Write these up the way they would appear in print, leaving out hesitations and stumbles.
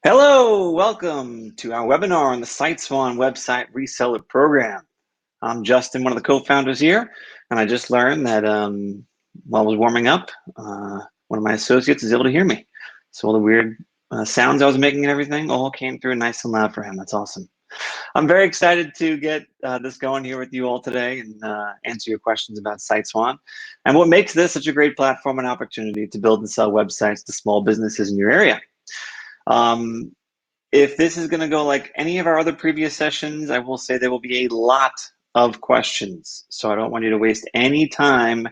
Hello, welcome to our webinar on the SiteSwan website reseller program. I'm Justin, one of the co-founders here, and I just learned that while I was warming up, one of my associates is able to hear me. So all the weird sounds I was making and everything all came through nice and loud for him. That's awesome. I'm very excited to get this going here with you all today and answer your questions about SiteSwan and what makes this such a great platform and opportunity to build and sell websites to small businesses in your area. If this is going to go like any of our other previous sessions, I will say there will be a lot of questions. So I don't want you to waste any time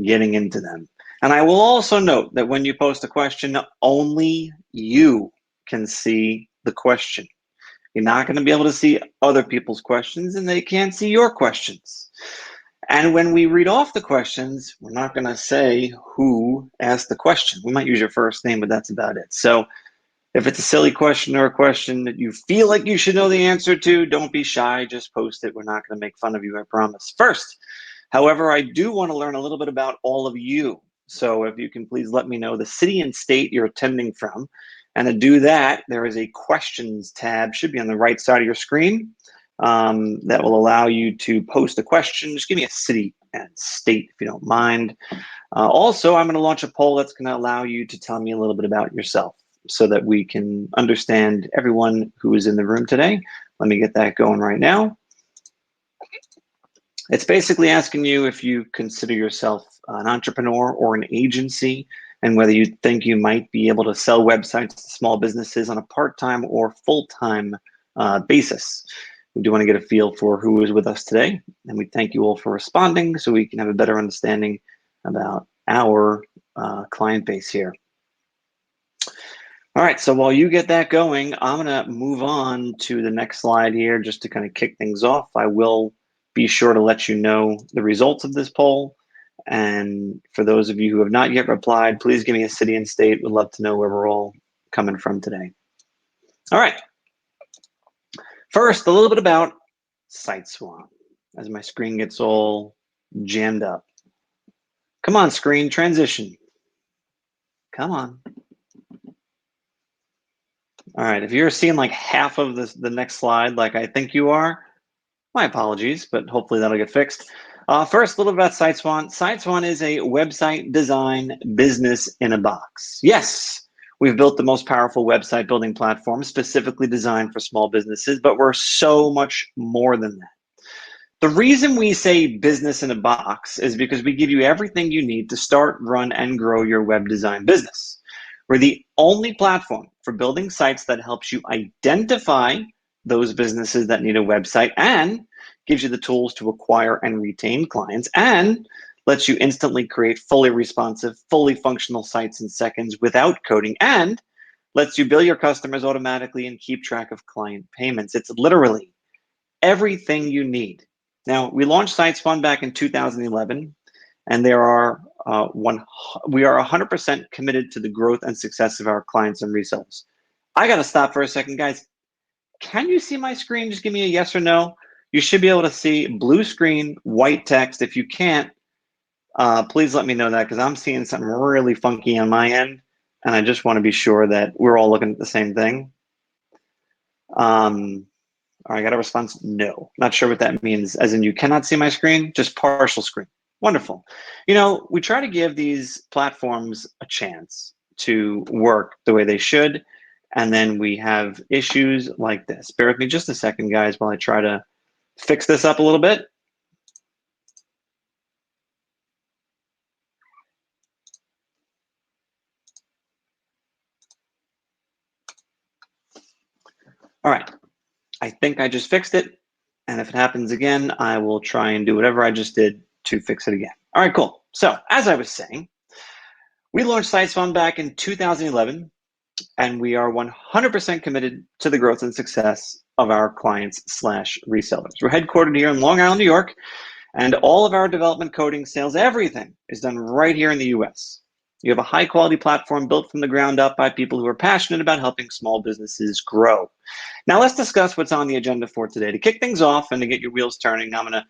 getting into them. And I will also note that when you post a question, only you can see the question. You're not going to be able to see other people's questions, and they can't see your questions. And when we read off the questions, we're not going to say who asked the question. We might use your first name, but that's about it. So if it's a silly question or a question that you feel like you should know the answer to, don't be shy, just post it. We're not going to make fun of you, I promise. First, however, I do want to learn a little bit about all of you. So if you can please let me know the city and state you're attending from. And to do that, there is a questions tab, should be on the right side of your screen, that will allow you to post a question. Just give me a city and state if you don't mind. Also, I'm going to launch a poll that's going to allow you to tell me a little bit about yourself, so that we can understand everyone who is in the room today. Let me get that going right now. It's basically asking you if you consider yourself an entrepreneur or an agency, and whether you think you might be able to sell websites to small businesses on a part-time or full-time basis. We do want to get a feel for who is with us today, and we thank you all for responding so we can have a better understanding about our client base here. All right, so while you get that going, I'm gonna move on to the next slide here just to kind of kick things off. I will be sure to let you know the results of this poll. And for those of you who have not yet replied, please give me a city and state. We'd love to know where we're all coming from today. All right, first, a little bit about SiteSwan as my screen gets all jammed up. Come on, screen, transition. Come on. All right, if you're seeing like half of the next slide like I think you are, my apologies, but hopefully that'll get fixed. First, a little bit about SiteSwan. SiteSwan is a website design business in a box. Yes, we've built the most powerful website building platform specifically designed for small businesses, but we're so much more than that. The reason we say business in a box is because we give you everything you need to start, run, and grow your web design business. We're the only platform for building sites that helps you identify those businesses that need a website and gives you the tools to acquire and retain clients and lets you instantly create fully responsive, fully functional sites in seconds without coding and lets you bill your customers automatically and keep track of client payments. It's literally everything you need. Now, we launched SiteSwan back in 2011, and we are 100% committed to the growth and success of our clients and resellers. I got to stop for a second, guys. Can you see my screen? Just give me a yes or no. You should be able to see blue screen, white text. If you can't, please let me know that, because I'm seeing something really funky on my end, and I just want to be sure that we're all looking at the same thing. All right, I got a response, no. Not sure what that means, as in you cannot see my screen, just partial screen. Wonderful. You know, we try to give these platforms a chance to work the way they should, and then we have issues like this. Bear with me just a second, guys, while I try to fix this up a little bit. All right, I think I just fixed it. And if it happens again, I will try and do whatever I just did to fix it again. All right, cool. So as I was saying, we launched SiteSwan back in 2011, and we are 100% committed to the growth and success of our clients / resellers. We're headquartered here in Long Island, New York, and all of our development, coding, sales, everything is done right here in the US. You have a high quality platform built from the ground up by people who are passionate about helping small businesses grow. Now let's discuss what's on the agenda for today. To kick things off and to get your wheels turning, I'm going to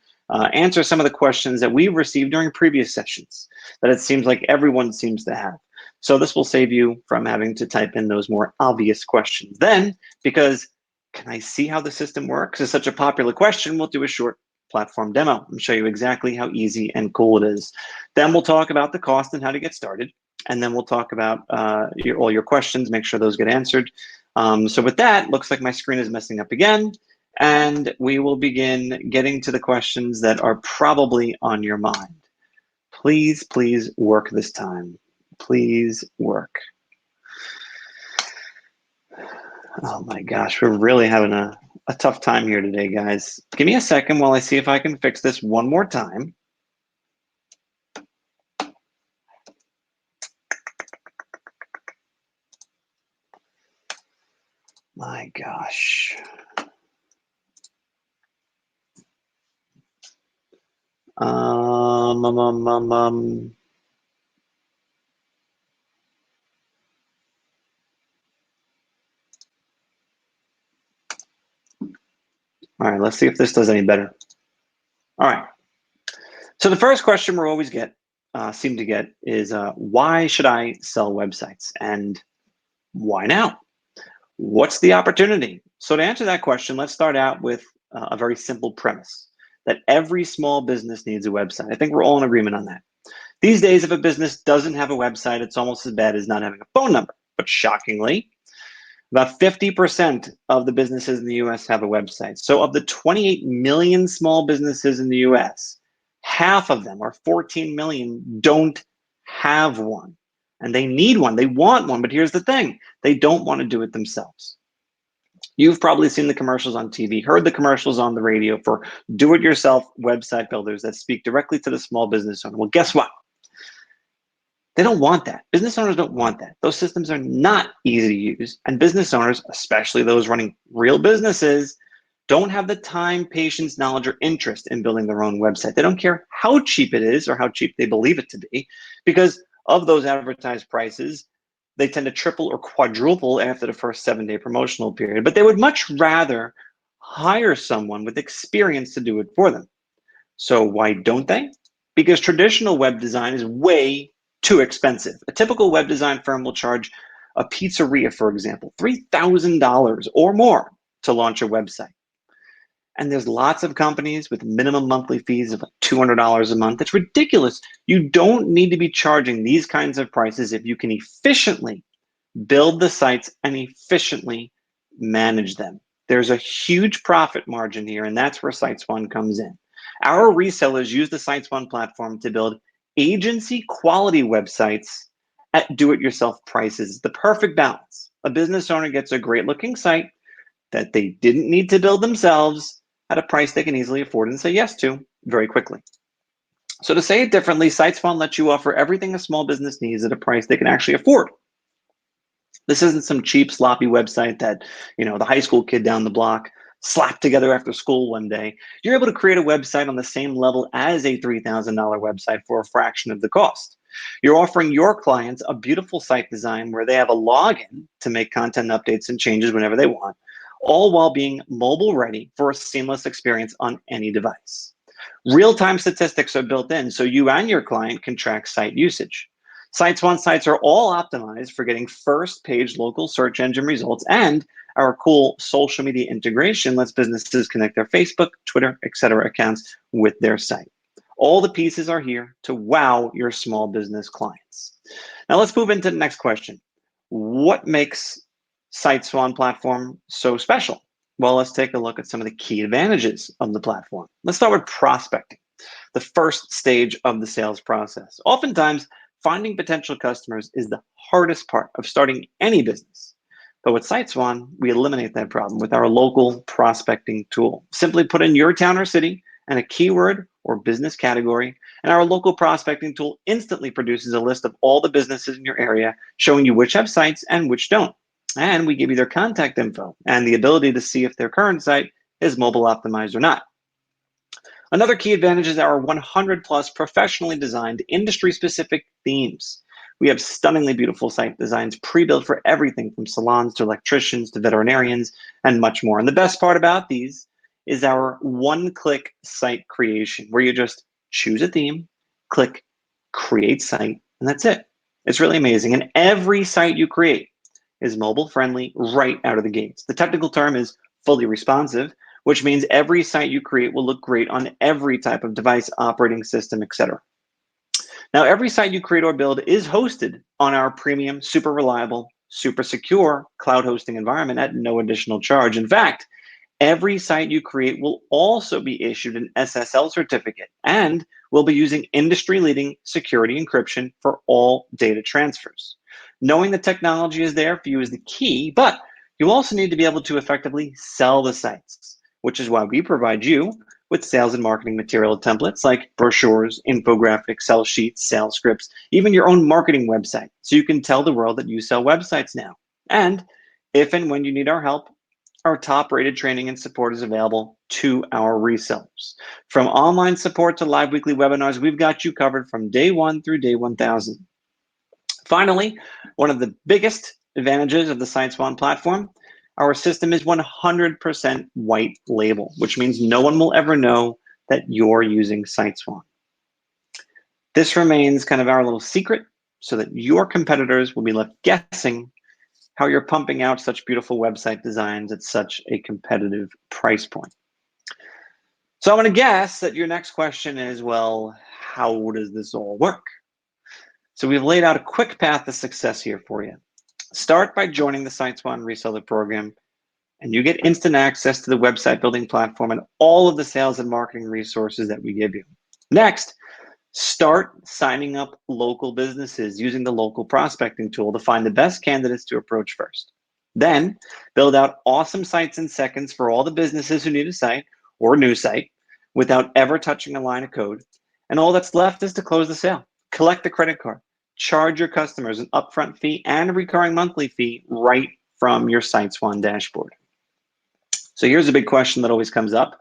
answer some of the questions that we've received during previous sessions that it seems like everyone seems to have. So this will save you from having to type in those more obvious questions. Then, because can I see how the system works is such a popular question, we'll do a short platform demo and show you exactly how easy and cool it is. Then we'll talk about the cost and how to get started. And then we'll talk about all your questions, make sure those get answered. So with that, looks like my screen is messing up again. And we will begin getting to the questions that are probably on your mind. Please, please work this time. Please work. Oh my gosh, we're really having a tough time here today, guys. Give me a second while I see if I can fix this one more time. My gosh. All right, let's see if this does any better. All right. So the first question we'll always seem to get is, why should I sell websites? And why now? What's the opportunity? So to answer that question, let's start out with a very simple premise that every small business needs a website. I think we're all in agreement on that. These days, if a business doesn't have a website, it's almost as bad as not having a phone number. But shockingly, about 50% of the businesses in the US have a website. So of the 28 million small businesses in the US, half of them, or 14 million, don't have one. And they need one, they want one, but here's the thing, they don't want to do it themselves. You've probably seen the commercials on TV, heard the commercials on the radio for do-it-yourself website builders that speak directly to the small business owner. Well, guess what? They don't want that. Business owners don't want that. Those systems are not easy to use. And business owners, especially those running real businesses, don't have the time, patience, knowledge, or interest in building their own website. They don't care how cheap it is or how cheap they believe it to be, because of those advertised prices, they tend to triple or quadruple after the first 7-day promotional period. But they would much rather hire someone with experience to do it for them. So why don't they? Because traditional web design is way too expensive. A typical web design firm will charge a pizzeria, for example, $3,000 or more to launch a website. And there's lots of companies with minimum monthly fees of like $200 a month. It's ridiculous. You don't need to be charging these kinds of prices if you can efficiently build the sites and efficiently manage them. There's a huge profit margin here, and that's where SiteSwan comes in. Our resellers use the SiteSwan platform to build agency quality websites at do-it-yourself prices. The perfect balance. A business owner gets a great looking site that they didn't need to build themselves at a price they can easily afford and say yes to very quickly. So to say it differently, SiteSwan lets you offer everything a small business needs at a price they can actually afford. This isn't some cheap, sloppy website that, the high school kid down the block slapped together after school one day. You're able to create a website on the same level as a $3,000 website for a fraction of the cost. You're offering your clients a beautiful site design where they have a login to make content updates and changes whenever they want, all while being mobile ready for a seamless experience on any device. Real-time statistics are built in so you and your client can track site usage. SiteSwan sites are all optimized for getting first page local search engine results, and our cool social media integration lets businesses connect their Facebook, Twitter, etc. accounts with their site. All the pieces are here to wow your small business clients. Now let's move into the next question. What makes SiteSwan platform so special? Well, let's take a look at some of the key advantages of the platform. Let's start with prospecting, the first stage of the sales process. Oftentimes, finding potential customers is the hardest part of starting any business. But with SiteSwan, we eliminate that problem with our local prospecting tool. Simply put in your town or city and a keyword or business category, and our local prospecting tool instantly produces a list of all the businesses in your area, showing you which have sites and which don't. And we give you their contact info and the ability to see if their current site is mobile optimized or not. Another key advantage is our 100 plus professionally designed industry specific themes. We have stunningly beautiful site designs pre-built for everything from salons to electricians to veterinarians and much more. And the best part about these is our one-click site creation, where you just choose a theme, click create site, and that's it. It's really amazing. And every site you create is mobile friendly right out of the gates. The technical term is fully responsive, which means every site you create will look great on every type of device, operating system, etc. Now, every site you create or build is hosted on our premium, super reliable, super secure cloud hosting environment at no additional charge. In fact, every site you create will also be issued an SSL certificate and will be using industry-leading security encryption for all data transfers. Knowing the technology is there for you is the key, but you also need to be able to effectively sell the sites, which is why we provide you with sales and marketing material templates like brochures, infographics, sell sheets, sales scripts, even your own marketing website, so you can tell the world that you sell websites now. And if and when you need our help, our top-rated training and support is available to our resellers. From online support to live weekly webinars, we've got you covered from day 1 through day 1,000. Finally, one of the biggest advantages of the SiteSwan platform, our system is 100% white label, which means no one will ever know that you're using SiteSwan. This remains kind of our little secret so that your competitors will be left guessing how you're pumping out such beautiful website designs at such a competitive price point. So I'm going to guess that your next question is, well, how does this all work? So we've laid out a quick path to success here for you. Start by joining the SiteSwan Reseller Program, and you get instant access to the website building platform and all of the sales and marketing resources that we give you. Next, start signing up local businesses using the local prospecting tool to find the best candidates to approach first. Then, build out awesome sites in seconds for all the businesses who need a site or a new site without ever touching a line of code. And all that's left is to close the sale, collect the credit card, charge your customers an upfront fee and a recurring monthly fee right from your SiteSwan dashboard. So here's a big question that always comes up.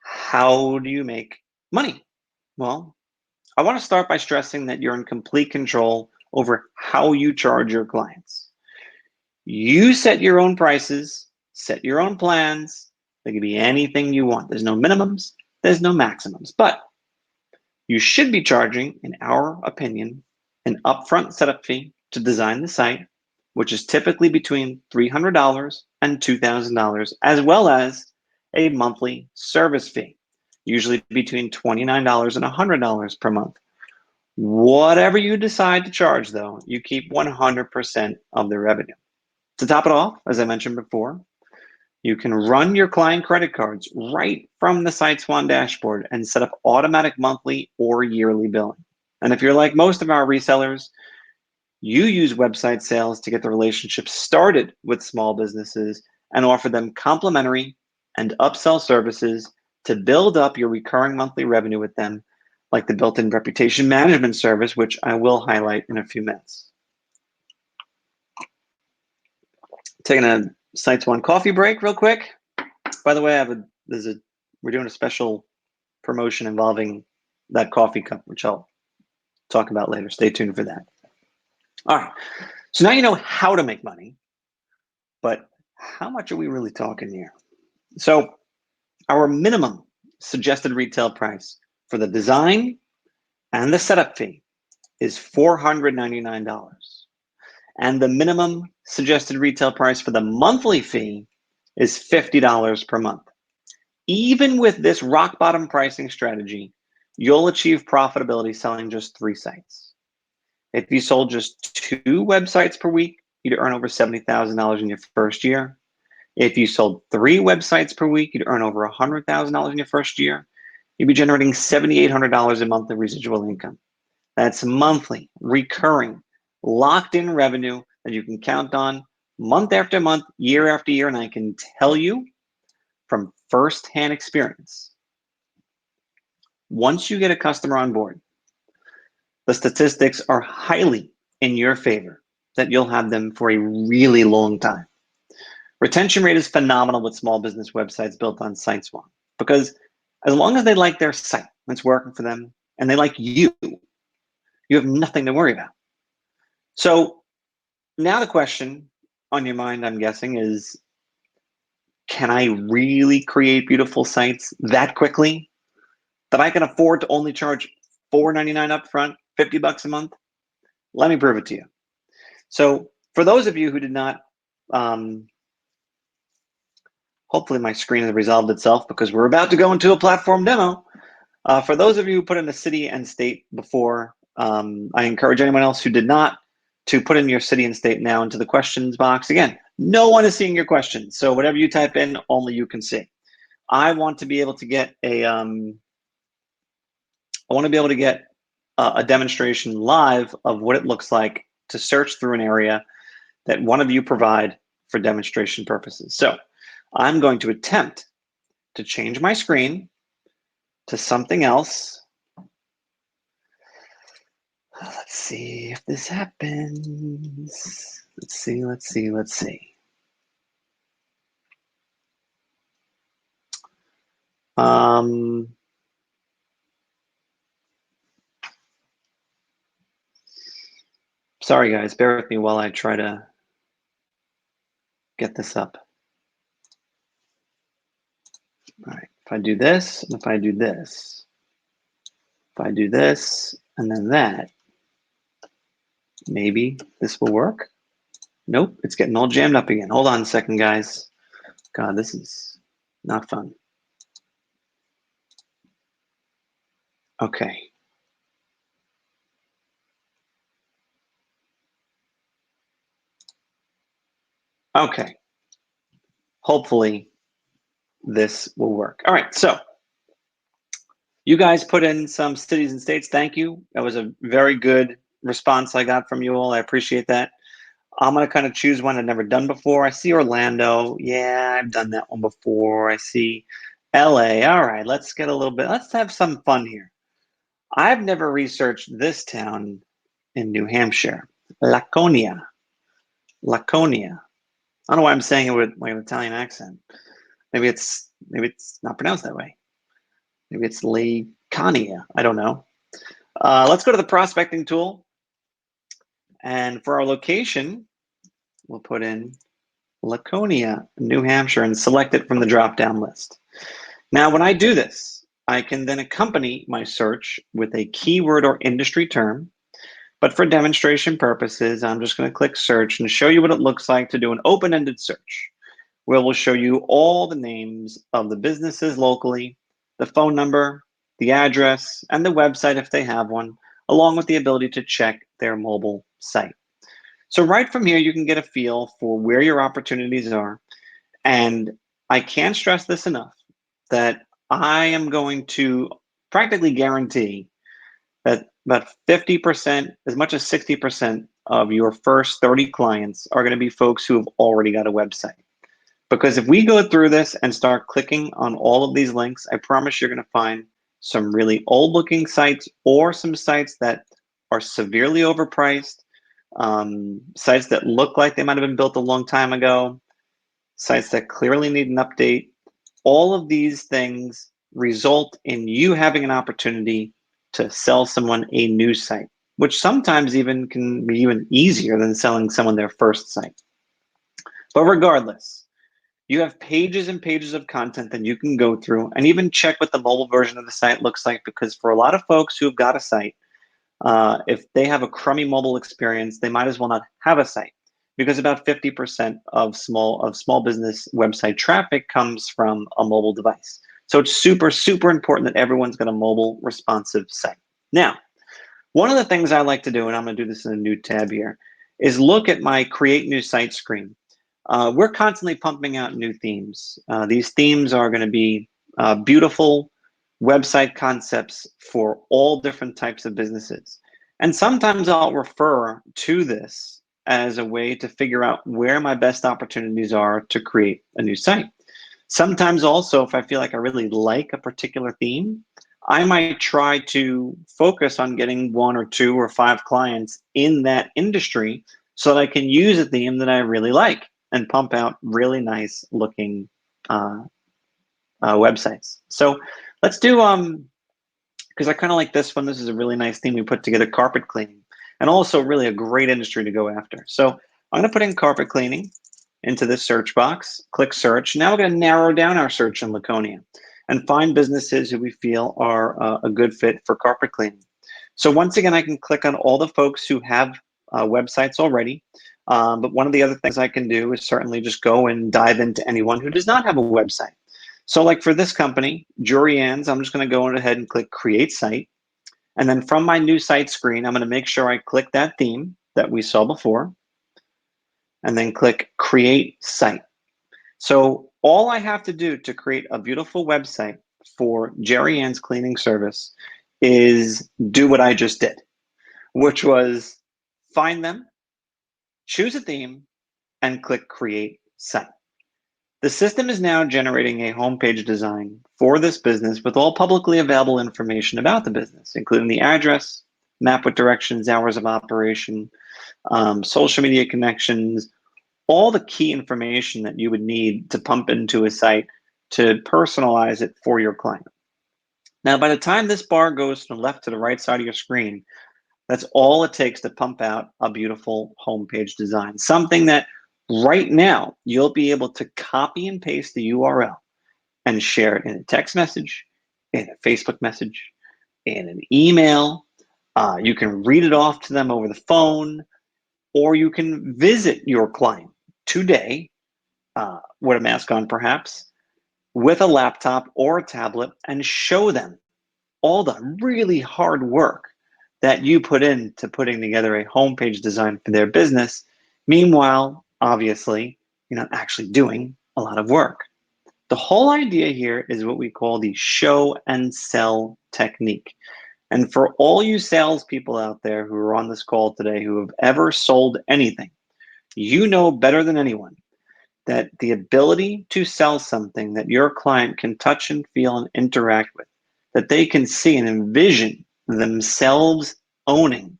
How do you make money? Well, I want to start by stressing that you're in complete control over how you charge your clients. You set your own prices, set your own plans. They can be anything you want. There's no minimums, there's no maximums, but you should be charging, in our opinion, an upfront setup fee to design the site, which is typically between $300 and $2,000, as well as a monthly service fee, usually between $29 and $100 per month. Whatever you decide to charge, though, you keep 100% of the revenue. To top it off, as I mentioned before, you can run your client credit cards right from the SiteSwan dashboard and set up automatic monthly or yearly billing. And if you're like most of our resellers, you use website sales to get the relationship started with small businesses and offer them complimentary and upsell services to build up your recurring monthly revenue with them, like the built-in reputation management service, which I will highlight in a few minutes. Taking a SiteSwan coffee break real quick. By the way, we're doing a special promotion involving that coffee cup, which I'll talk about later. Stay tuned for that. All right, so now you know how to make money, but how much are we really talking here? So our minimum suggested retail price for the design and the setup fee is $499. And the minimum suggested retail price for the monthly fee is $50 per month. Even with this rock bottom pricing strategy, you'll achieve profitability selling just 3 sites. If you sold just 2 websites per week, you'd earn over $70,000 in your first year. If you sold 3 websites per week, you'd earn over $100,000 in your first year. You'd be generating $7,800 a month of residual income. That's monthly, recurring, locked-in revenue that you can count on month after month, year after year, and I can tell you from firsthand experience, once you get a customer on board, the statistics are highly in your favor that you'll have them for a really long time. Retention rate is phenomenal with small business websites built on SiteSwan, because as long as they like their site, it's working for them, and they like you have nothing to worry about. So now the question on your mind, I'm guessing, is, can I really create beautiful sites that quickly that I can afford to only charge $4.99 up front, $50 a month? Let me prove it to you. So for those of you who did not, hopefully my screen has resolved itself because we're about to go into a platform demo. For those of you who put in a city and state before, I encourage anyone else who did not to put in your city and state now into the questions box. Again, no one is seeing your questions, so whatever you type in, only you can see. I want to be able to get a demonstration live of what it looks like to search through an area that one of you provide for demonstration purposes. So I'm going to attempt to change my screen to something else. Let's see if this happens. Let's see. Sorry guys, bear with me while I try to get this up. All right, if I do this, and if I do this, if I do this, and then that, maybe this will work. Nope, it's getting all jammed up again. Hold on a second, guys. God, this is not fun. Okay. Okay. Hopefully this will work. All right, so you guys put in some cities and states. Thank you. That was a very good response I got from you all. I appreciate that. I'm going to kind of choose one I've never done before. I see Orlando. Yeah, I've done that one before. I see LA. All right, let's get a little bit, let's have some fun here. I've never researched this town in New Hampshire, Laconia. Laconia. I don't know why I'm saying it with my Italian accent. Maybe it's not pronounced that way. Maybe it's Laconia. I don't know. Let's go to the prospecting tool. And for our location, we'll put in Laconia, New Hampshire, and select it from the drop-down list. Now, when I do this, I can then accompany my search with a keyword or industry term. But for demonstration purposes, I'm just going to click search and show you what it looks like to do an open-ended search, where we'll show you all the names of the businesses locally, the phone number, the address, and the website if they have one, along with the ability to check their mobile site. So right from here, you can get a feel for where your opportunities are. And I can't stress this enough, that I am going to practically guarantee that about 50%, as much as 60% of your first 30 clients are going to be folks who have already got a website. Because if we go through this and start clicking on all of these links, I promise you're going to find some really old looking sites or some sites that are severely overpriced, sites that look like they might have been built a long time ago, sites that clearly need an update. All of these things result in you having an opportunity to sell someone a new site, which sometimes even can be even easier than selling someone their first site. But regardless, you have pages and pages of content that you can go through and even check what the mobile version of the site looks like, because for a lot of folks who've got a site, if they have a crummy mobile experience, they might as well not have a site, because about 50% of small business website traffic comes from a mobile device. So it's super, super important that everyone's got a mobile responsive site. Now, one of the things I like to do, and I'm going to do this in a new tab here, is look at my Create New Site screen. We're constantly pumping out new themes. These themes are going to be beautiful website concepts for all different types of businesses. And sometimes I'll refer to this as a way to figure out where my best opportunities are to create a new site. Sometimes also, if I feel like I really like a particular theme, I might try to focus on getting 1 or 2 or 5 clients in that industry so that I can use a theme that I really like and pump out really nice looking websites. So let's do, because I kind of like this one. This is a really nice theme we put together, carpet cleaning, and also really a great industry to go after. So I'm going to put in carpet cleaning into this search box, click search. Now we're going to narrow down our search in Laconia and find businesses who we feel are a good fit for carpet cleaning. So once again, I can click on all the folks who have websites already. But one of the other things I can do is certainly just go and dive into anyone who does not have a website. So like for this company, Jurian's, I'm just going to go ahead and click Create Site. And then from my new site screen, I'm going to make sure I click that theme that we saw before, and then click Create Site. So all I have to do to create a beautiful website for Jerry Ann's cleaning service is do what I just did, which was find them, choose a theme, and click Create Site. The system is now generating a homepage design for this business with all publicly available information about the business, including the address, map with directions, hours of operation, social media connections, all the key information that you would need to pump into a site to personalize it for your client. Now, by the time this bar goes from the left to the right side of your screen, that's all it takes to pump out a beautiful homepage design, something that right now you'll be able to copy and paste the URL and share it in a text message, in a Facebook message, in an email. You can read it off to them over the phone, or you can visit your client today with a mask on perhaps, with a laptop or a tablet, and show them all the really hard work that you put into putting together a homepage design for their business. Meanwhile, obviously, you're not actually doing a lot of work. The whole idea here is what we call the show and sell technique. And for all you salespeople out there who are on this call today who have ever sold anything, you know better than anyone that the ability to sell something that your client can touch and feel and interact with, that they can see and envision themselves owning,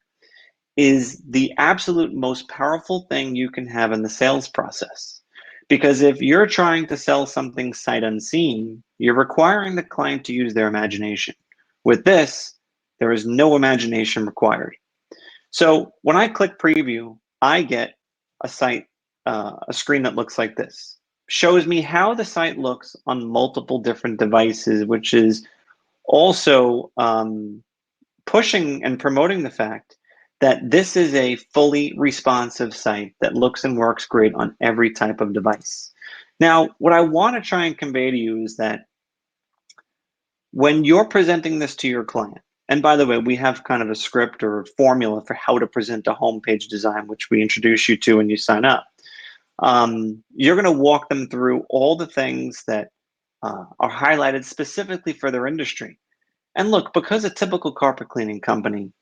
is the absolute most powerful thing you can have in the sales process. Because if you're trying to sell something sight unseen, you're requiring the client to use their imagination. With this, there is no imagination required. So when I click preview, I get a site, a screen that looks like this. Shows me how the site looks on multiple different devices, which is also pushing and promoting the fact that this is a fully responsive site that looks and works great on every type of device. Now, what I want to try and convey to you is that when you're presenting this to your client, and by the way, we have kind of a script or a formula for how to present a homepage design, which we introduce you to when you sign up. You're going to walk them through all the things that are highlighted specifically for their industry. And look, because a typical carpet cleaning company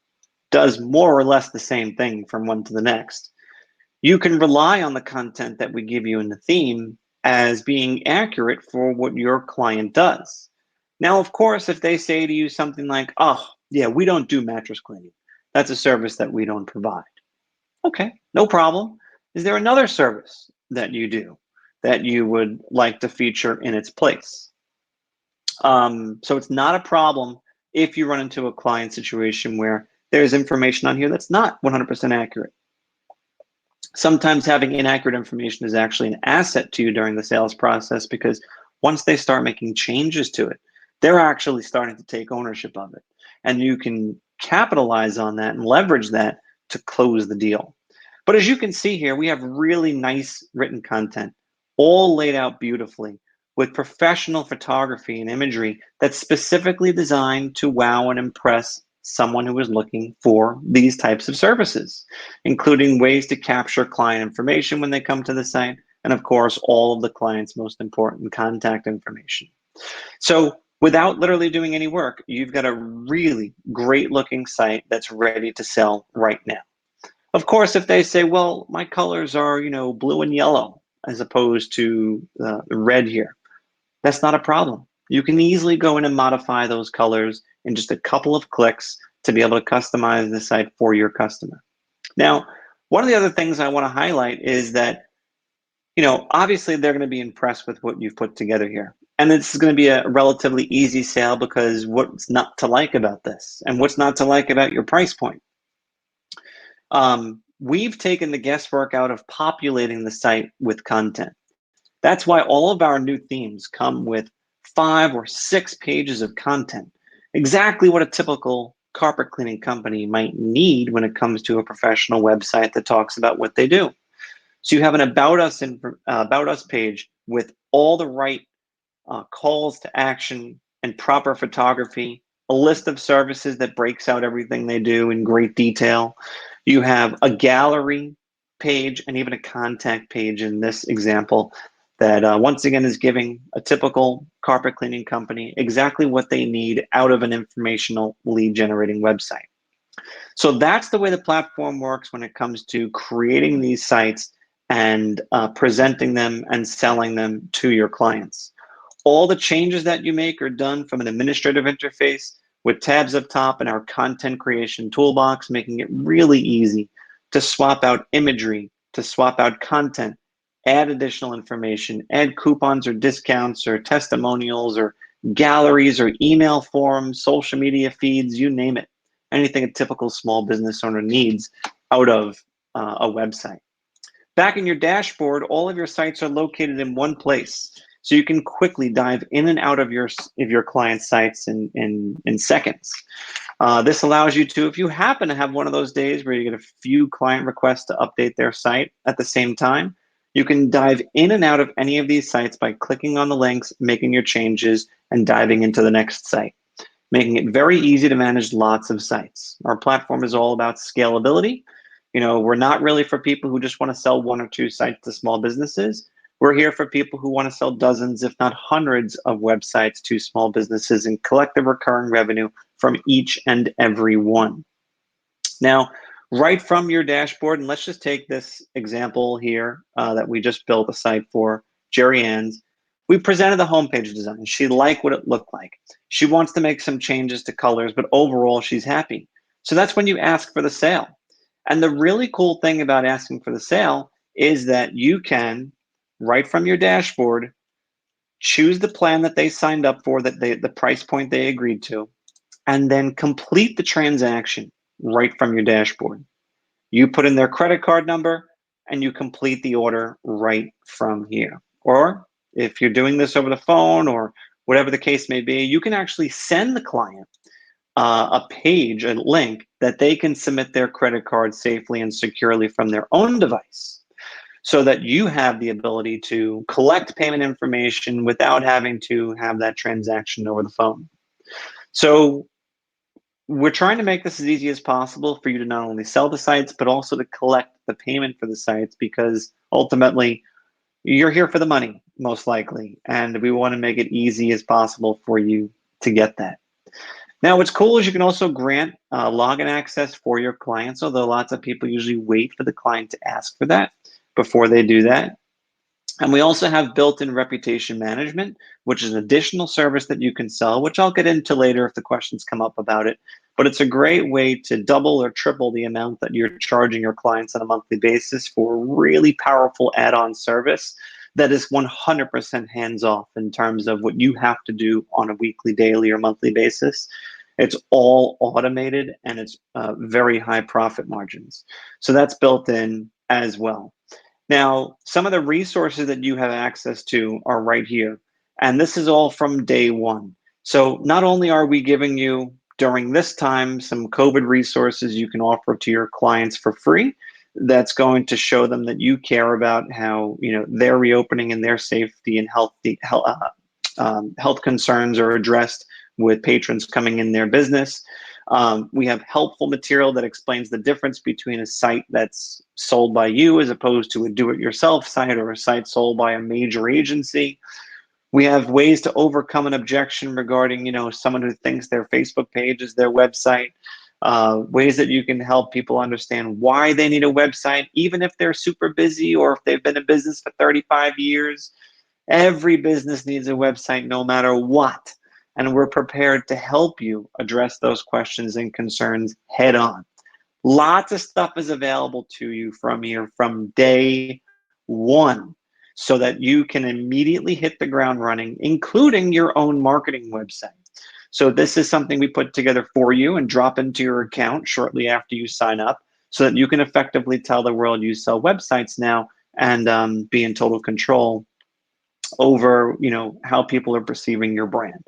does more or less the same thing from one to the next, you can rely on the content that we give you in the theme as being accurate for what your client does. Now, of course, if they say to you something like, oh, yeah, we don't do mattress cleaning, that's a service that we don't provide. Okay, no problem. Is there another service that you do that you would like to feature in its place? So it's not a problem if you run into a client situation where there's information on here that's not 100% accurate. Sometimes having inaccurate information is actually an asset to you during the sales process, because once they start making changes to it, they're actually starting to take ownership of it. And you can capitalize on that and leverage that to close the deal. But as you can see here, we have really nice written content, all laid out beautifully with professional photography and imagery that's specifically designed to wow and impress someone who is looking for these types of services, including ways to capture client information when they come to the site, and of course, all of the client's most important contact information. So without literally doing any work, you've got a really great looking site that's ready to sell right now. Of course, if they say, well, my colors are, blue and yellow as opposed to the red here, that's not a problem. You can easily go in and modify those colors in just a couple of clicks to be able to customize the site for your customer. Now, one of the other things I want to highlight is that, obviously they're going to be impressed with what you've put together here. And this is going to be a relatively easy sale, because what's not to like about this and what's not to like about your price point? We've taken the guesswork out of populating the site with content. That's why all of our new themes come with 5 or 6 pages of content, exactly what a typical carpet cleaning company might need when it comes to a professional website that talks about what they do. So you have an about us page with all the right calls to action and proper photography, a list of services that breaks out everything they do in great detail. You have a gallery page and even a contact page in this example that once again is giving a typical carpet cleaning company exactly what they need out of an informational lead generating website. So that's the way the platform works when it comes to creating these sites and presenting them and selling them to your clients. All the changes that you make are done from an administrative interface with tabs up top and our content creation toolbox, making it really easy to swap out imagery, to swap out content, add additional information, add coupons or discounts or testimonials or galleries or email forms, social media feeds, you name it. Anything a typical small business owner needs out of a website. Back in your dashboard, all of your sites are located in one place. So you can quickly dive in and out of your client's sites in seconds. This allows you to, if you happen to have one of those days where you get a few client requests to update their site at the same time, you can dive in and out of any of these sites by clicking on the links, making your changes, and diving into the next site, making it very easy to manage lots of sites. Our platform is all about scalability. We're not really for people who just want to sell one or two sites to small businesses. We're here for people who want to sell dozens, if not hundreds, of websites to small businesses and collect the recurring revenue from each and every one. Now, right from your dashboard, and let's just take this example here that we just built a site for, Jerry Ann's. We presented the homepage design. She liked what it looked like. She wants to make some changes to colors, but overall, she's happy. So that's when you ask for the sale. And the really cool thing about asking for the sale is that you can, right from your dashboard, choose the plan that they signed up for, the price point they agreed to, and then complete the transaction right from your dashboard. You put in their credit card number and you complete the order right from here. Or if you're doing this over the phone or whatever the case may be, you can actually send the client a page, a link that they can submit their credit card safely and securely from their own device, so that you have the ability to collect payment information without having to have that transaction over the phone. So we're trying to make this as easy as possible for you to not only sell the sites, but also to collect the payment for the sites, because ultimately you're here for the money, most likely. And we want to make it easy as possible for you to get that. Now, what's cool is you can also grant login access for your clients, although lots of people usually wait for the client to ask for that before they do that. And we also have built-in reputation management, which is an additional service that you can sell, which I'll get into later if the questions come up about it. But it's a great way to double or triple the amount that you're charging your clients on a monthly basis for a really powerful add-on service that is 100% hands-off in terms of what you have to do on a weekly, daily, or monthly basis. It's all automated and it's very high profit margins. So that's built in as well. Now, some of the resources that you have access to are right here. And this is all from day one. So not only are we giving you during this time some COVID resources you can offer to your clients for free, that's going to show them that you care about how their reopening and their safety and health concerns are addressed with patrons coming in their business. We have helpful material that explains the difference between a site that's sold by you as opposed to a do-it-yourself site or a site sold by a major agency. We have ways to overcome an objection regarding, someone who thinks their Facebook page is their website. Ways that you can help people understand why they need a website, even if they're super busy or if they've been in business for 35 years. Every business needs a website no matter what. And we're prepared to help you address those questions and concerns head on. Lots of stuff is available to you from here from day one, so that you can immediately hit the ground running, including your own marketing website. So this is something we put together for you and drop into your account shortly after you sign up, so that you can effectively tell the world you sell websites now and be in total control over how people are perceiving your brand.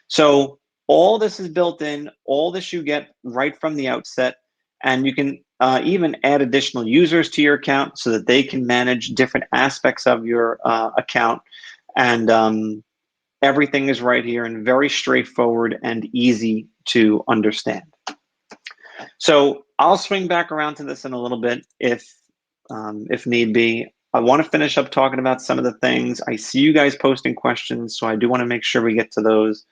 So All this is built in, all this you get right from the outset, and you can even add additional users to your account so that they can manage different aspects of your account. And everything is right here and very straightforward and easy to understand. So I'll swing back around to this in a little bit if need be. I want to finish up talking about some of the things. I see you guys posting questions, so I do want to make sure we get to those.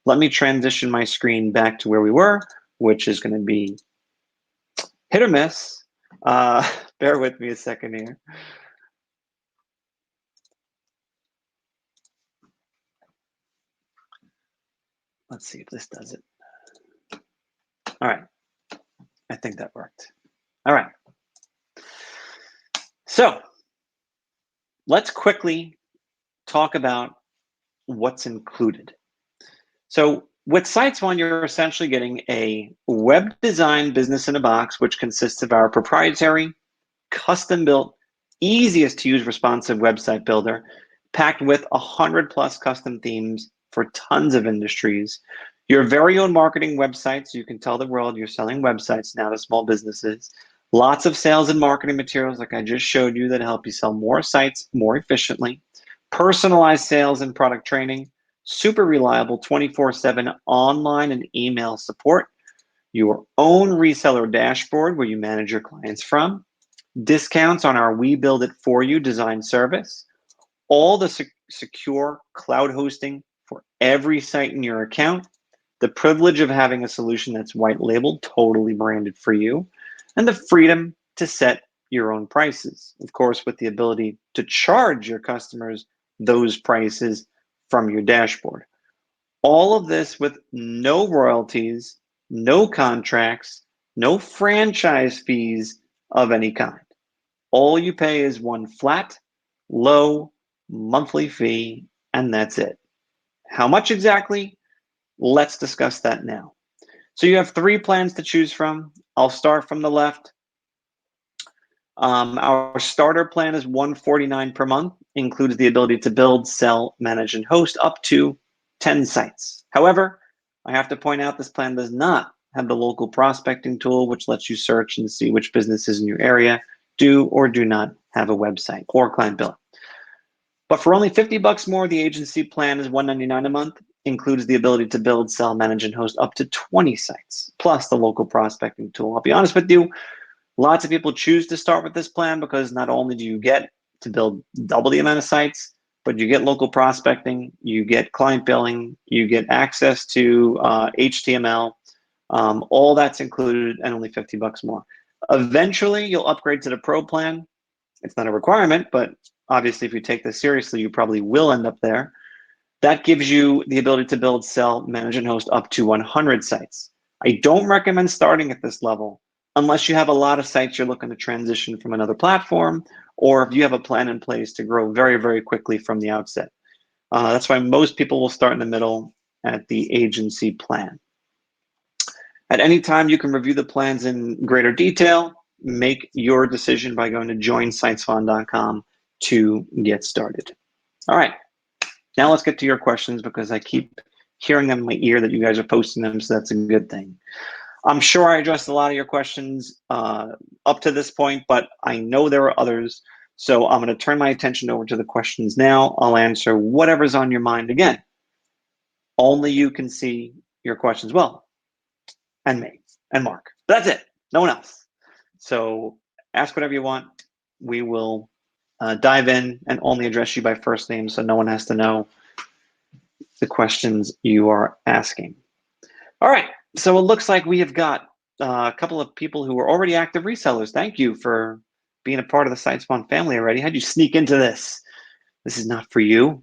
Let me transition my screen back to where we were, which is going to be hit or miss. Bear with me a second here. Let's see if this does it. All right. I think that worked. All right. So let's quickly talk about what's included. So with SiteSwan, you're essentially getting a web design business in a box, which consists of our proprietary, custom-built, easiest to use responsive website builder, packed with 100+ custom themes for tons of industries. Your very own marketing website, so you can tell the world you're selling websites now to small businesses. Lots of sales and marketing materials like I just showed you that help you sell more sites more efficiently. Personalized sales and product training. Super reliable 24/7 online and email support. Your own reseller dashboard where you manage your clients from. Discounts on our We Build It For You design service. All the secure cloud hosting for every site in your account. The privilege of having a solution that's white labeled, totally branded for you. And the freedom to set your own prices. Of course, with the ability to charge your customers those prices from your dashboard. All of this with no royalties, no contracts, no franchise fees of any kind. All you pay is one flat, low monthly fee, and that's it. How much exactly? Let's discuss that now. So you have 3 plans to choose from. I'll start from the left. Our starter plan is $149 per month, includes the ability to build, sell, manage, and host up to 10 sites. However, I have to point out this plan does not have the local prospecting tool, which lets you search and see which businesses in your area do or do not have a website or client billing. But for only $50 more, the agency plan is $199 a month, includes the ability to build, sell, manage, and host up to 20 sites, plus the local prospecting tool. I'll be honest with you, lots of people choose to start with this plan because not only do you get to build double the amount of sites, but you get local prospecting, you get client billing, you get access to HTML, all that's included and only $50 more. Eventually, you'll upgrade to the Pro plan. It's not a requirement, but obviously if you take this seriously, you probably will end up there. That gives you the ability to build, sell, manage, and host up to 100 sites. I don't recommend starting at this level unless you have a lot of sites you're looking to transition from another platform, or if you have a plan in place to grow very, very quickly from the outset. That's why most people will start in the middle at the agency plan. At any time, you can review the plans in greater detail. Make your decision by going to joinsiteswan.com to get started. All right, now let's get to your questions because I keep hearing them in my ear that you guys are posting them, so that's a good thing. I'm sure I addressed a lot of your questions up to this point, but I know there are others. So I'm going to turn my attention over to the questions now. I'll answer whatever's on your mind again. Only you can see your questions well, and me, and Mark. That's it. No one else. So ask whatever you want. We will dive in and only address you by first name so no one has to know the questions you are asking. All right. So it looks like we have got a couple of people who are already active resellers. Thank you for being a part of the SiteSwan family already. How'd you sneak into this? This is not for you,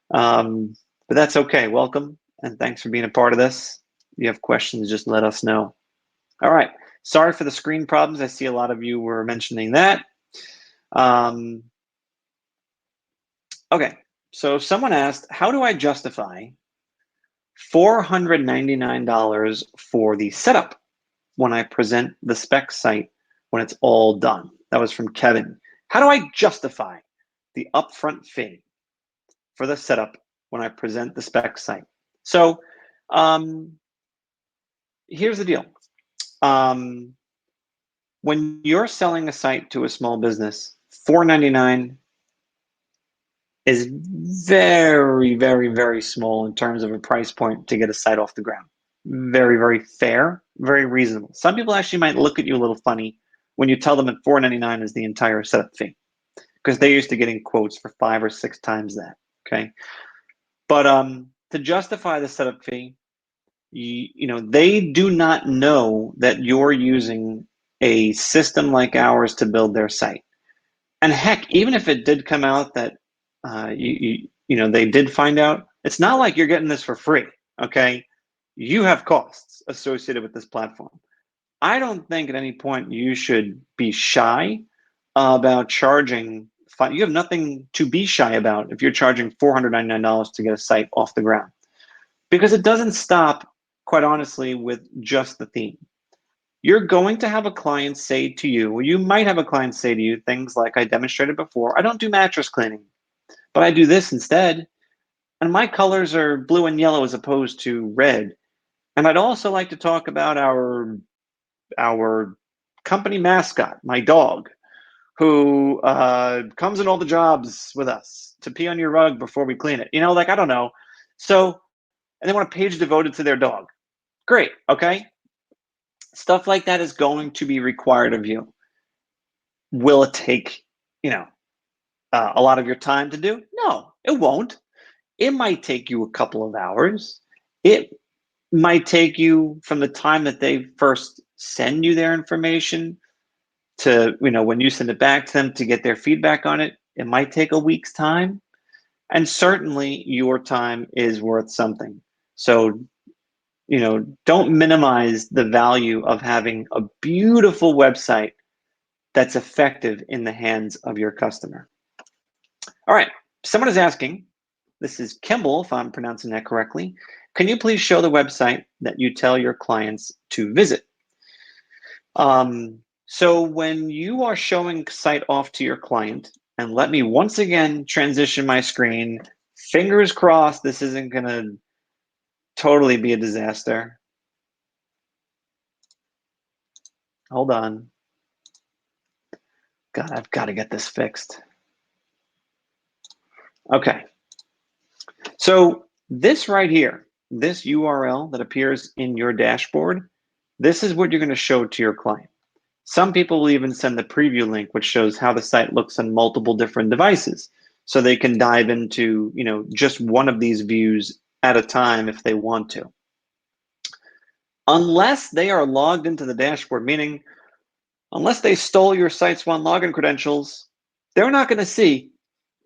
but that's okay. Welcome, and thanks for being a part of this. If you have questions, just let us know. All right. Sorry for the screen problems. I see a lot of you were mentioning that. Okay. So someone asked, how do I justify $499 for the setup when I present the spec site when it's all done? That was from Kevin. How do I justify the upfront fee for the setup when I present the spec site? So Here's the deal. When you're selling a site to a small business, $4.99 is very, very, very small in terms of a price point to get a site off the ground. Very, very fair, very reasonable. Some people actually might look at you a little funny when you tell them that $4.99 is the entire setup fee, because they're used to getting quotes for 5 or 6 times that. Okay, but to justify the setup fee, you know, they do not know that you're using a system like ours to build their site. And heck, even if it did come out that you know, they did find out, it's not like you're getting this for free. Okay, you have costs associated with this platform. I don't think at any point you should be shy about charging. You have nothing to be shy about if you're charging $499 to get a site off the ground, because it doesn't stop, quite honestly, with just the theme. You're going to have a client say to you, or you might have a client say to you things like, I demonstrated before, I don't do mattress cleaning, but I do this instead. And my colors are blue and yellow as opposed to red. And I'd also like to talk about our company mascot, my dog, who comes in all the jobs with us to pee on your rug before we clean it. You know, like, I don't know. So, and they want a page devoted to their dog. Great. Okay. Stuff like that is going to be required of you. Will it take, you know, a lot of your time to do? No, it won't. It might take you a couple of hours. It might take you from the time that they first send you their information to, you know, when you send it back to them to get their feedback on it. It might take a week's time. And certainly your time is worth something. So, you know, don't minimize the value of having a beautiful website that's effective in the hands of your customer. All right, someone is asking, this is Kimball, if I'm pronouncing that correctly, can you please show the website that you tell your clients to visit? So when you are showing site off to your client, and let me once again transition my screen, fingers crossed this isn't gonna totally be a disaster. Hold on. God, I've got to get this fixed. Okay. So this right here, this URL that appears in your dashboard, this is what you're going to show to your client. Some people will even send the preview link, which shows how the site looks on multiple different devices. So they can dive into, you know, just one of these views at a time if they want to. Unless they are logged into the dashboard, meaning unless they stole your SiteSwan login credentials, they're not going to see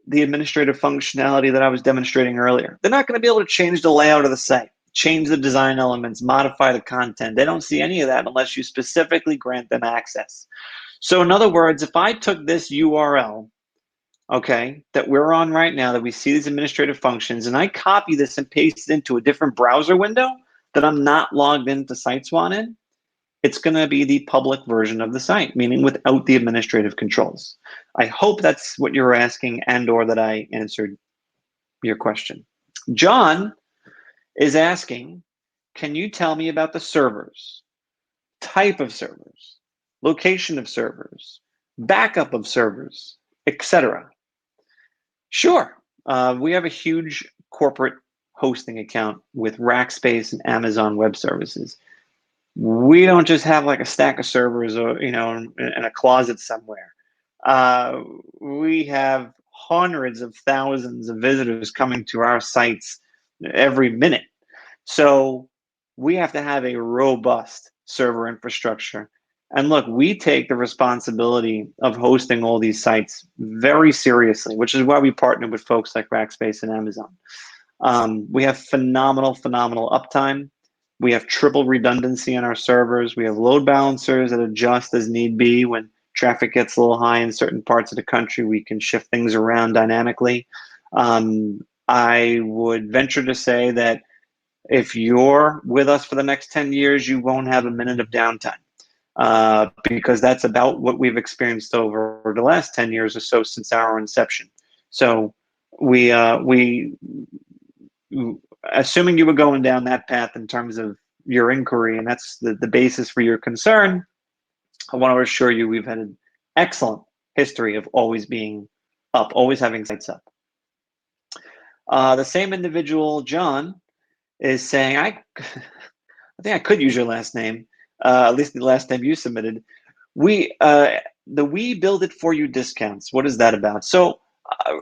the administrative functionality that I was demonstrating earlier. They're not going to be able to change the layout of the site, change the design elements, modify the content. They don't see any of that unless you specifically grant them access. So in other words, if I took this URL, okay, that we're on right now, that we see these administrative functions, and I copy this and paste it into a different browser window that I'm not logged into SiteSwan in, it's going to be the public version of the site, meaning without the administrative controls. I hope that's what you were asking, and or that I answered your question. John is asking, can you tell me about the servers, type of servers, location of servers, backup of servers, etc.? Sure. We have a huge corporate hosting account with Rackspace and Amazon Web Services. We don't just have like a stack of servers, or, you know, in a closet somewhere. We have hundreds of thousands of visitors coming to our sites every minute. So we have to have a robust server infrastructure. And look, we take the responsibility of hosting all these sites very seriously, which is why we partner with folks like Rackspace and Amazon. We have phenomenal uptime. We have triple redundancy on our servers. We have load balancers that adjust as need be. When traffic gets a little high in certain parts of the country, we can shift things around dynamically. I would venture to say that if you're with us for the next 10 years, you won't have a minute of downtime, because that's about what we've experienced over the last 10 years or so since our inception. So we assuming you were going down that path in terms of your inquiry, and that's the basis for your concern, I want to assure you we've had an excellent history of always being up, always having sites up. The same individual, John, is saying, I think I could use your last name, at least the last name you submitted. We build it for you discounts. What is that about? So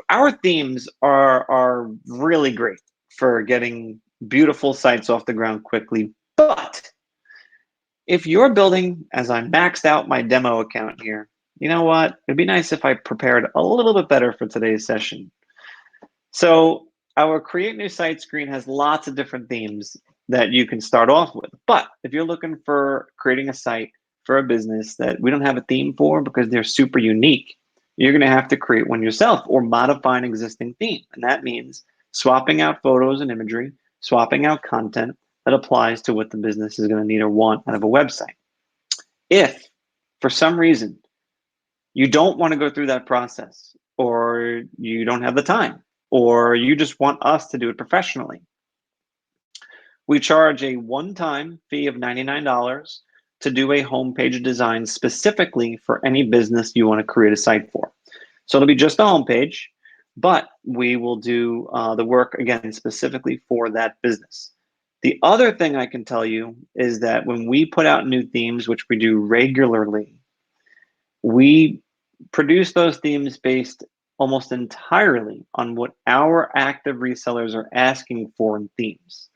our themes are really great for getting beautiful sites off the ground quickly. But if you're building, as I maxed out my demo account here, you know what? It'd be nice if I prepared a little bit better for today's session. So our Create New Site screen has lots of different themes that you can start off with. But if you're looking for creating a site for a business that we don't have a theme for because they're super unique, you're going to have to create one yourself or modify an existing theme. And that means swapping out photos and imagery, swapping out content that applies to what the business is going to need or want out of a website. If, for some reason, you don't want to go through that process, or you don't have the time, or you just want us to do it professionally, we charge a one-time fee of $99 to do a homepage design specifically for any business you want to create a site for. So it'll be just a homepage, but we will do the work, again, specifically for that business. The other thing I can tell you is that when we put out new themes, which we do regularly, we produce those themes based almost entirely on what our active resellers are asking for in themes.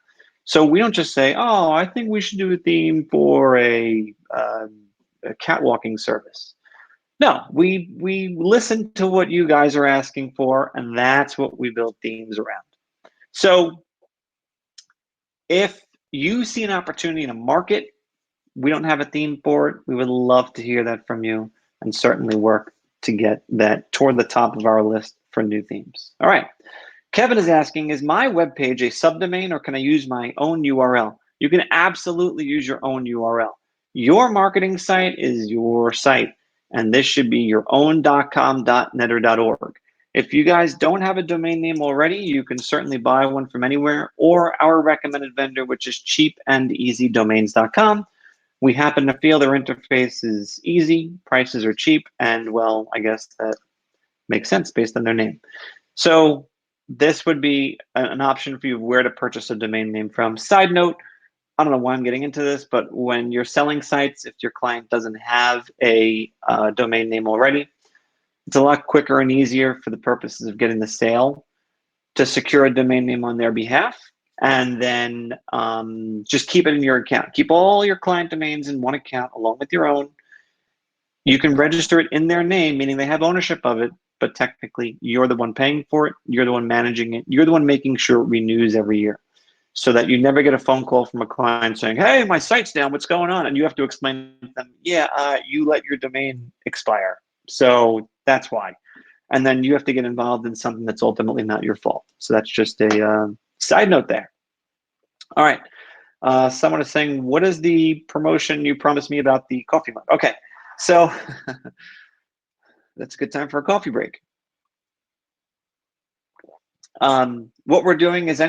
So we don't just say, oh, I think we should do a theme for a catwalking service. No, we listen to what you guys are asking for, and that's what we build themes around. So if you see an opportunity in a market, we don't have a theme for it, we would love to hear that from you and certainly work to get that toward the top of our list for new themes. All right. Kevin is asking, is my webpage a subdomain or can I use my own URL? You can absolutely use your own URL. Your marketing site is your site, and this should be your own .com, .net, or .org. If you guys don't have a domain name already, you can certainly buy one from anywhere or our recommended vendor, which is cheapandeasydomains.com. We happen to feel their interface is easy, prices are cheap, and well, I guess that makes sense based on their name. So this would be an option for you of where to purchase a domain name from. Side note, I don't know why I'm getting into this, but when you're selling sites, if your client doesn't have a domain name already, it's a lot quicker and easier for the purposes of getting the sale to secure a domain name on their behalf. And then just keep it in your account. Keep all your client domains in one account along with your own. You can register it in their name, meaning they have ownership of it, but technically you're the one paying for it. You're the one managing it. You're the one making sure it renews every year so that you never get a phone call from a client saying, hey, my site's down, what's going on? And you have to explain to them, yeah, you let your domain expire. So that's why. And then you have to get involved in something that's ultimately not your fault. So that's just a side note there. All right. Someone is saying, what is the promotion you promised me about the coffee mug? Okay. So that's a good time for a coffee break. What we're doing is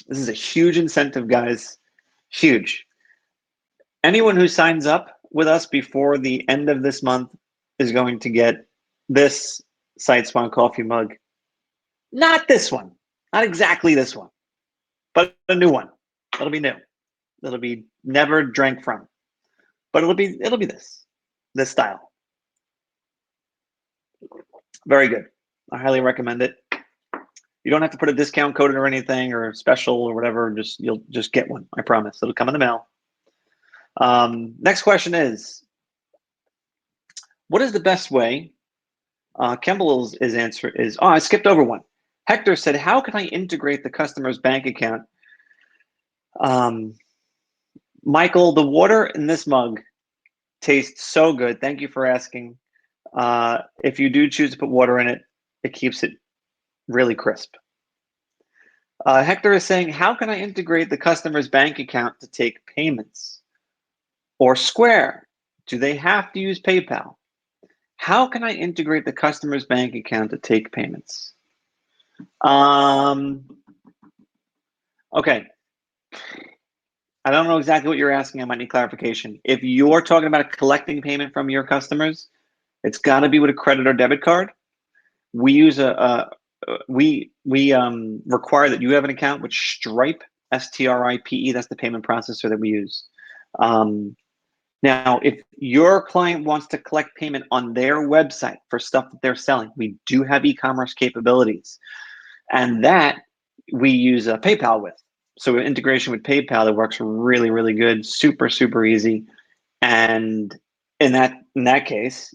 this is a huge incentive, guys, huge. Anyone who signs up with us before the end of this month is going to get this SiteSwan coffee mug. Not this one, not exactly this one, but a new one. It'll be new. It'll be never drank from, but it'll be this style. Very good. I highly recommend it. You don't have to put a discount code or anything or special or whatever. You'll just get one. I promise. It'll come in the mail. Next question is, what is the best way? Kemball's answer is, I skipped over one. Hector said, how can I integrate the customer's bank account? Michael, the water in this mug tastes so good. Thank you for asking. If you do choose to put water in it, it keeps it really crisp. Hector is saying, how can I integrate the customer's bank account to take payments? Or Square, do they have to use PayPal? How can I integrate the customer's bank account to take payments? Okay, I don't know exactly what you're asking. I might need clarification. If you're talking about collecting payment from your customers, it's got to be with a credit or debit card. We use we require that you have an account with Stripe, Stripe. That's the payment processor that we use. Um, Now, if your client wants to collect payment on their website for stuff that they're selling, we do have e-commerce capabilities, and that we use PayPal with. So integration with PayPal that works really, really good, super, super easy. And in that case,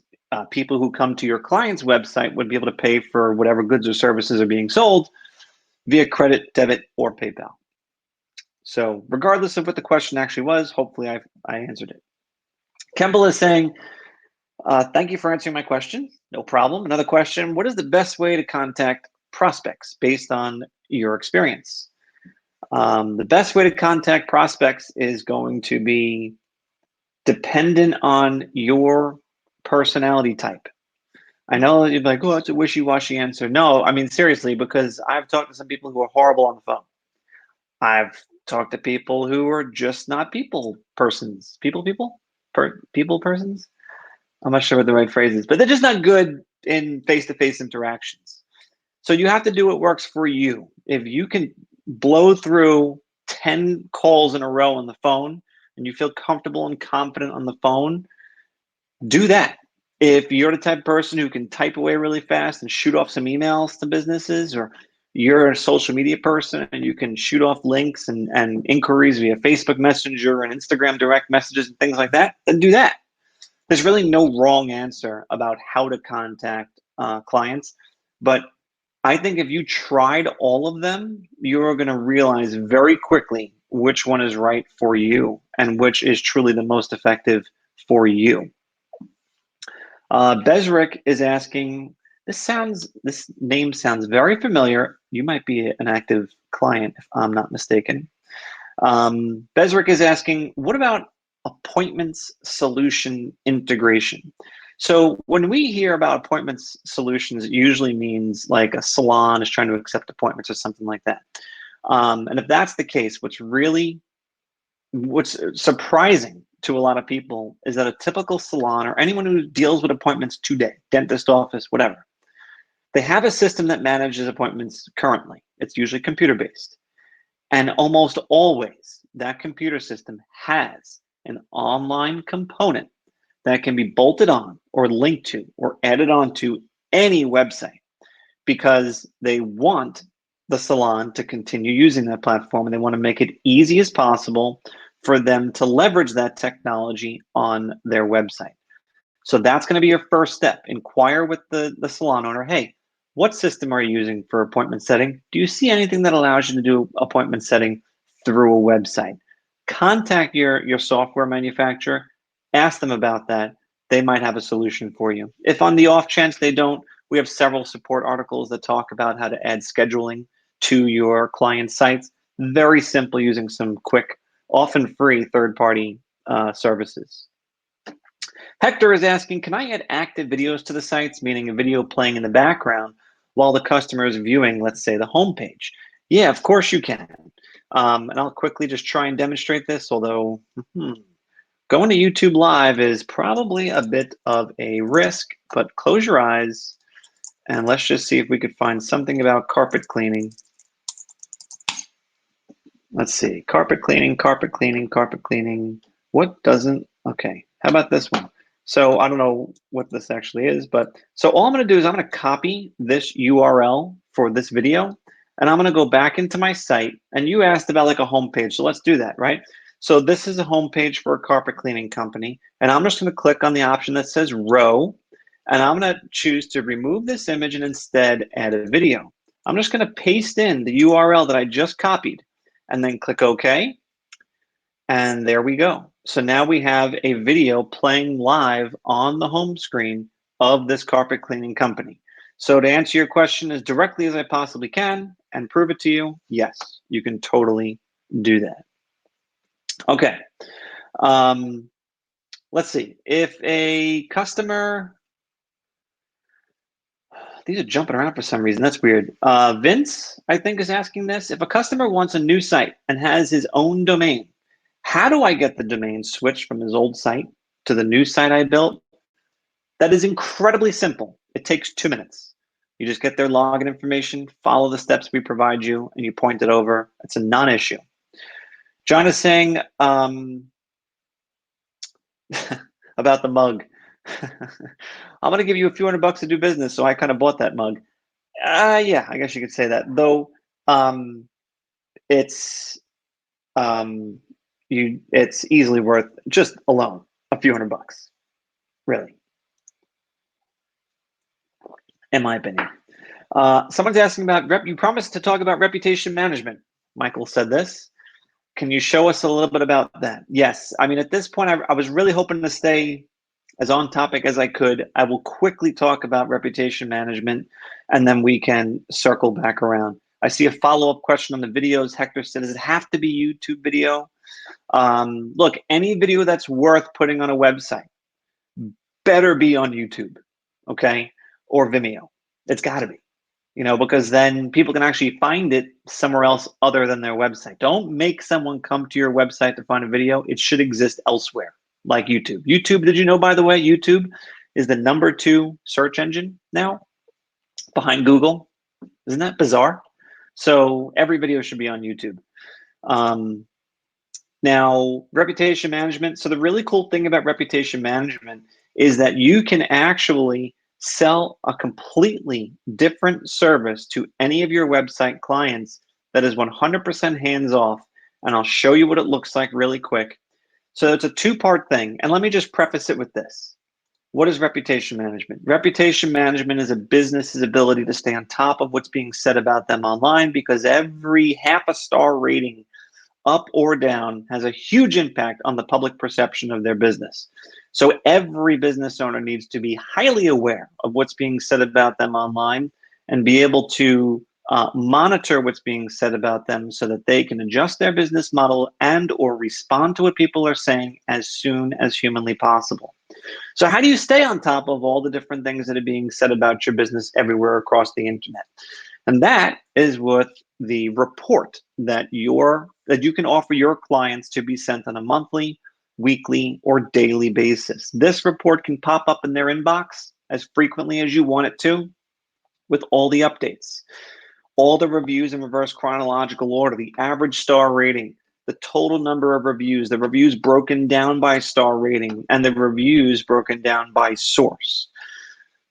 people who come to your client's website would be able to pay for whatever goods or services are being sold via credit, debit, or PayPal. So regardless of what the question actually was, hopefully I answered it. Kemble is saying, thank you for answering my question. No problem. Another question, what is the best way to contact prospects based on your experience? The best way to contact prospects is going to be dependent on your personality type. I know you're like, oh, it's a wishy-washy answer. No, I mean, seriously, because I've talked to some people who are horrible on the phone. I've talked to people who are just not people persons. People persons? I'm not sure what the right phrase is, but they're just not good in face-to-face interactions. So you have to do what works for you. If you can blow through 10 calls in a row on the phone and you feel comfortable and confident on the phone, do that. If you're the type of person who can type away really fast and shoot off some emails to businesses, or you're a social media person and you can shoot off links and inquiries via Facebook Messenger and Instagram direct messages and things like that, then do that. There's really no wrong answer about how to contact clients, but I think if you tried all of them, you're going to realize very quickly which one is right for you and which is truly the most effective for you. Bezrick is asking, this name sounds very familiar. You might be an active client if I'm not mistaken. Bezrick is asking, what about appointments solution integration? So when we hear about appointments solutions, it usually means like a salon is trying to accept appointments or something like that. And if that's the case, what's surprising to a lot of people is that a typical salon or anyone who deals with appointments today, dentist office, whatever, they have a system that manages appointments currently. It's usually computer based. And almost always, that computer system has an online component that can be bolted on or linked to or added onto any website because they want the salon to continue using that platform and they want to make it easy as possible for them to leverage that technology on their website. So that's going to be your first step. Inquire with the salon owner, hey, what system are you using for appointment setting? Do you see anything that allows you to do appointment setting through a website? Contact your software manufacturer, ask them about that. They might have a solution for you. If on the off chance they don't, we have several support articles that talk about how to add scheduling to your client sites. Very simple using some quick, often free third-party services. Hector is asking, can I add active videos to the sites, meaning a video playing in the background while the customer is viewing, let's say, the homepage? Yeah, of course you can. And I'll quickly just try and demonstrate this, although going to YouTube Live is probably a bit of a risk, but close your eyes and let's just see if we could find something about carpet cleaning. Let's see, carpet cleaning, carpet cleaning, carpet cleaning. What doesn't, okay, how about this one? So I don't know what this actually is, but so all I'm gonna do is I'm gonna copy this URL for this video and I'm gonna go back into my site, and you asked about like a homepage, so let's do that, right? So this is a homepage for a carpet cleaning company, and I'm just gonna click on the option that says row, and I'm gonna choose to remove this image and instead add a video. I'm just gonna paste in the URL that I just copied and then click OK. And there we go. So now we have a video playing live on the home screen of this carpet cleaning company. So to answer your question as directly as I possibly can and prove it to you, yes, you can totally do that. Okay. Let's see. If a customer, These are jumping around for some reason. That's weird. Vince, I think, is asking this. If a customer wants a new site and has his own domain, how do I get the domain switched from his old site to the new site I built? That is incredibly simple. It takes 2 minutes. You just get their login information, follow the steps we provide you, and you point it over. It's a non-issue. John is saying about the mug. I'm going to give you a few $100 to do business, so I kind of bought that mug. Yeah, I guess you could say that. Though it's it's easily worth just alone a few $100, really, in my opinion. Someone's asking about you promised to talk about reputation management. Michael said this. Can you show us a little bit about that? Yes. I mean, at this point, I was really hoping to stay as on topic as I could. I will quickly talk about reputation management, and then we can circle back around. I see a follow-up question on the videos. Hector said, does it have to be YouTube video? Look, any video that's worth putting on a website better be on YouTube, okay? Or Vimeo. It's got to be. Because then people can actually find it somewhere else other than their website. Don't make someone come to your website to find a video. It should exist elsewhere, like YouTube. YouTube, did you know, by the way, YouTube is the #2 search engine now behind Google. Isn't that bizarre? So every video should be on YouTube. Now, reputation management. So the really cool thing about reputation management is that you can actually sell a completely different service to any of your website clients that is 100% hands off. And I'll show you what it looks like really quick. So it's a two-part thing. And let me just preface it with this. What is reputation management? Reputation management is a business's ability to stay on top of what's being said about them online, because every half a star rating up or down has a huge impact on the public perception of their business. So every business owner needs to be highly aware of what's being said about them online and be able to monitor what's being said about them so that they can adjust their business model and or respond to what people are saying as soon as humanly possible. So how do you stay on top of all the different things that are being said about your business everywhere across the internet? And that is with the report that you can offer your clients to be sent on a monthly, weekly, or daily basis. This report can pop up in their inbox as frequently as you want it to, with all the updates, all the reviews in reverse chronological order, the average star rating, the total number of reviews, the reviews broken down by star rating, and the reviews broken down by source.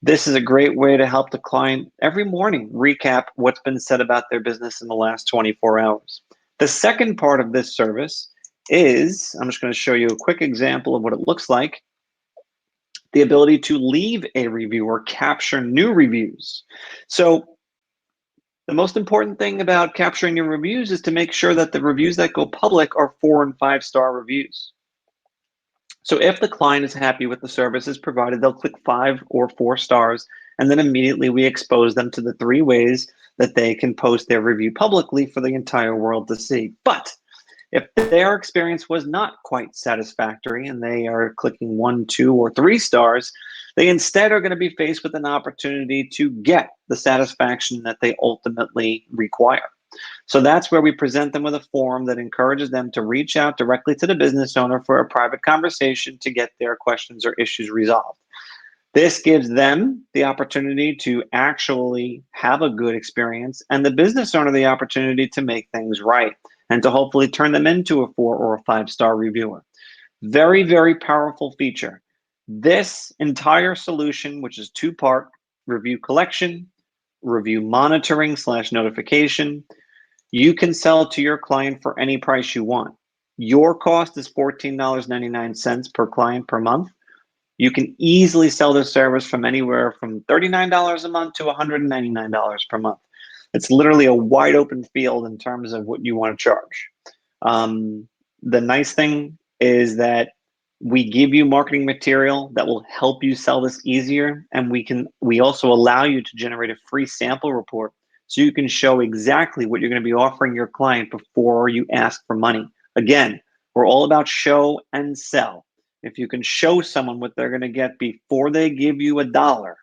This is a great way to help the client every morning recap what's been said about their business in the last 24 hours. The second part of this service is, I'm just going to show you a quick example of what it looks like, the ability to leave a review or capture new reviews. So the most important thing about capturing your reviews is to make sure that the reviews that go public are 4- and 5-star reviews. So if the client is happy with the services provided, they'll click 5 or 4 stars, and then immediately we expose them to the 3 ways that they can post their review publicly for the entire world to see. But if their experience was not quite satisfactory and they are clicking 1, 2, or 3 stars, they instead are going to be faced with an opportunity to get the satisfaction that they ultimately require. So that's where we present them with a form that encourages them to reach out directly to the business owner for a private conversation to get their questions or issues resolved. This gives them the opportunity to actually have a good experience and the business owner the opportunity to make things right and to hopefully turn them into a 4- or 5-star reviewer. Very, very powerful feature. This entire solution, which is 2-part, review collection, review monitoring / notification, you can sell to your client for any price you want. Your cost is $14.99 per client per month. You can easily sell this service from anywhere from $39 a month to $199 per month. It's literally a wide open field in terms of what you want to charge. The nice thing is that we give you marketing material that will help you sell this easier, and we also allow you to generate a free sample report so you can show exactly what you're going to be offering your client before you ask for money. Again, we're all about show and sell. If you can show someone what they're going to get before they give you $1,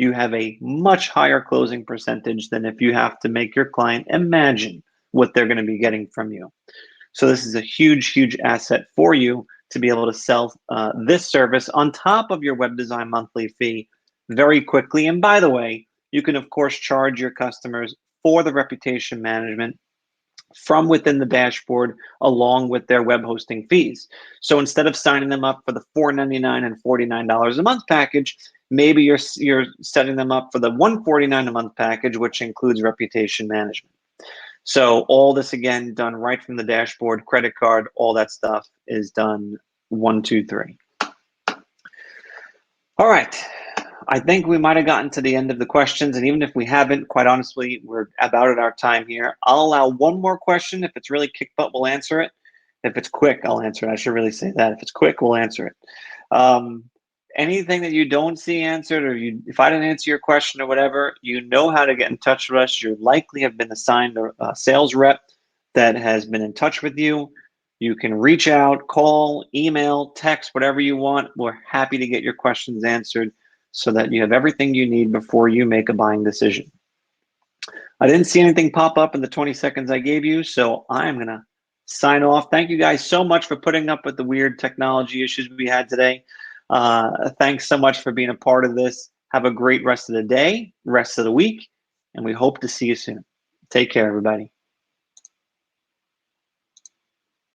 you have a much higher closing percentage than if you have to make your client imagine what they're going to be getting from you. So this is a huge, huge asset for you to be able to sell this service on top of your web design monthly fee very quickly. And by the way, you can of course charge your customers for the reputation management from within the dashboard along with their web hosting fees. So instead of signing them up for the $4.99 and $49 a month package, maybe you're setting them up for the $149 a month package, which includes reputation management. So all this again done right from the dashboard, credit card, all that stuff is done 1, 2, 3. All right. I think we might have gotten to the end of the questions, and even if we haven't, quite honestly, we're about at our time here. I'll allow one more question. If it's really kick butt, we'll answer it. If it's quick, I'll answer it. I should really say that. If it's quick, we'll answer it. Anything that you don't see answered, or if I didn't answer your question or whatever, you know how to get in touch with us. You likely have been assigned a sales rep that has been in touch with you. You can reach out, call, email, text, whatever you want. We're happy to get your questions answered so that you have everything you need before you make a buying decision. I didn't see anything pop up in the 20 seconds I gave you, so I'm going to sign off. Thank you guys so much for putting up with the weird technology issues we had today. Thanks so much for being a part of this. Have a great rest of the day, rest of the week, and we hope to see you soon. Take care, everybody.